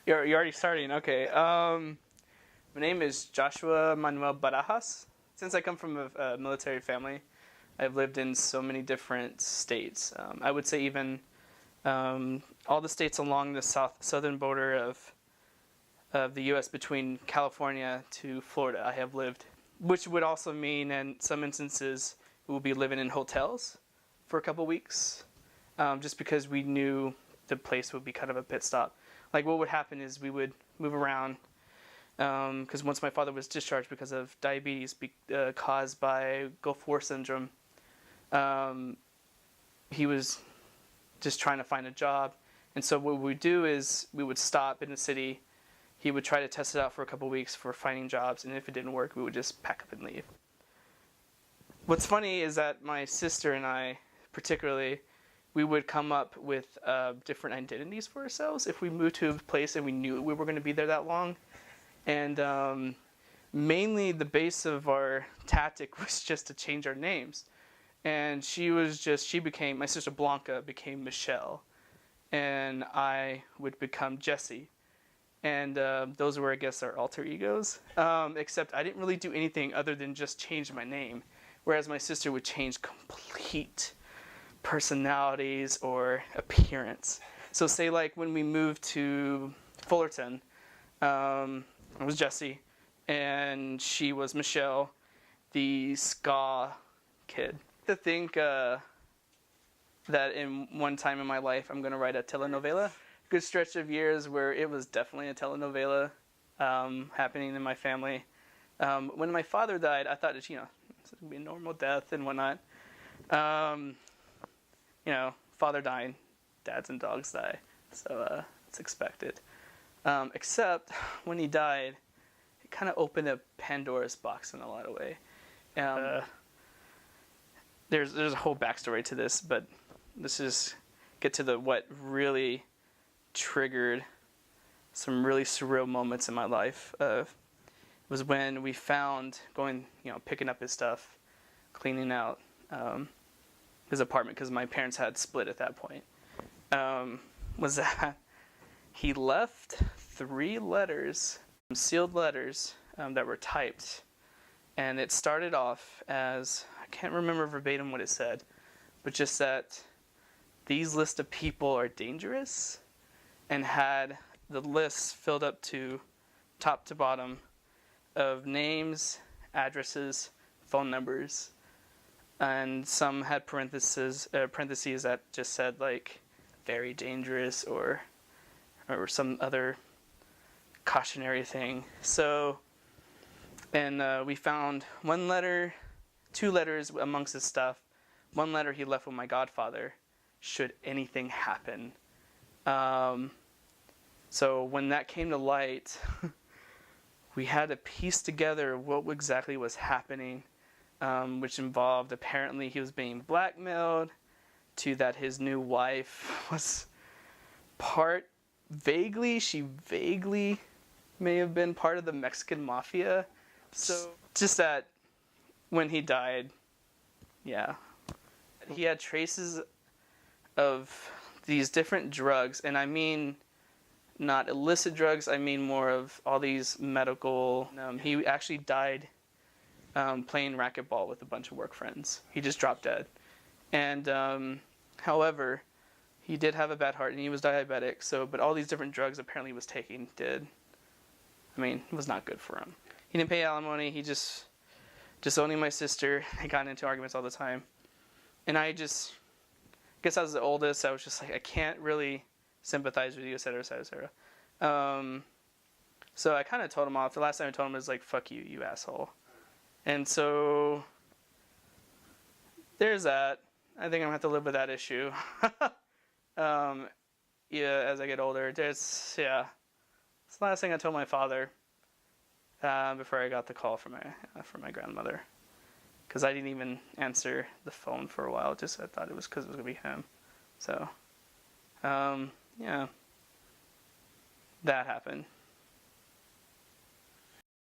You're already starting. Okay. My name is Joshua Manuel Barajas. Since I come from a military family, I've lived in so many different states. I would say even all the states along the southern border of the U.S. between California to Florida, I have lived, which would also mean in some instances we will be living in hotels for a couple weeks, just because we knew the place would be kind of a pit stop. Like what would happen is we would move around, because once my father was discharged because of diabetes caused by Gulf War syndrome, he was just trying to find a job. And so what we would do is we would stop in the city. He would try to test it out for a couple weeks for finding jobs, and if it didn't work, we would just pack up and leave. What's funny is that my sister and I, particularly, we would come up with different identities for ourselves if we moved to a place and we knew we were going to be there that long. And mainly the base of our tactic was just to change our names. And my sister Blanca became Michelle, and I would become Jesse. And those were, I guess, our alter egos. Except I didn't really do anything other than just change my name, whereas my sister would change complete personalities or appearance. So say like when we moved to Fullerton, I was Jesse, and she was Michelle, the ska kid. To think that in one time in my life I'm going to write a telenovela. Good stretch of years where it was definitely a telenovela happening in my family. When my father died, I thought it was going to be a normal death and whatnot. Father dying, dads and dogs die, so it's expected. Except when he died, it kind of opened a Pandora's box in a lot of ways. There's a whole backstory to this, but let's just get to what really triggered some really surreal moments in my life. It was when we found picking up his stuff, cleaning out his apartment, because my parents had split at that point. Was that he left 3 letters, sealed letters, that were typed, and it started off as, I can't remember verbatim what it said, but just that these list of people are dangerous, and had the list filled up to top to bottom of names, addresses, phone numbers, and some had parentheses that just said like very dangerous or some other cautionary thing. So, and we found 1 letter, 2 letters amongst his stuff. 1 letter he left with my godfather, should anything happen. So when that came to light, we had to piece together what exactly was happening, which involved apparently he was being blackmailed, to that his new wife was she vaguely may have been part of the Mexican mafia. So just that when he died, yeah, he had traces of these different drugs, and I mean not illicit drugs, I mean more of all these medical. He actually died playing racquetball with a bunch of work friends. He just dropped dead. And however, he did have a bad heart and he was diabetic, but all these different drugs apparently he was taking was not good for him. He didn't pay alimony, he just owning my sister. They got into arguments all the time. And I guess I was the oldest, I was just like, I can't really sympathize with you, etc., etc., etc. So I kind of told him off. The last time I told him was like, fuck you, you asshole. And so there's that. I think I'm going to have to live with that issue. As I get older. It's the last thing I told my father before I got the call from my grandmother. Because I didn't even answer the phone for a while. I thought it was because it was going to be him. So, that happened.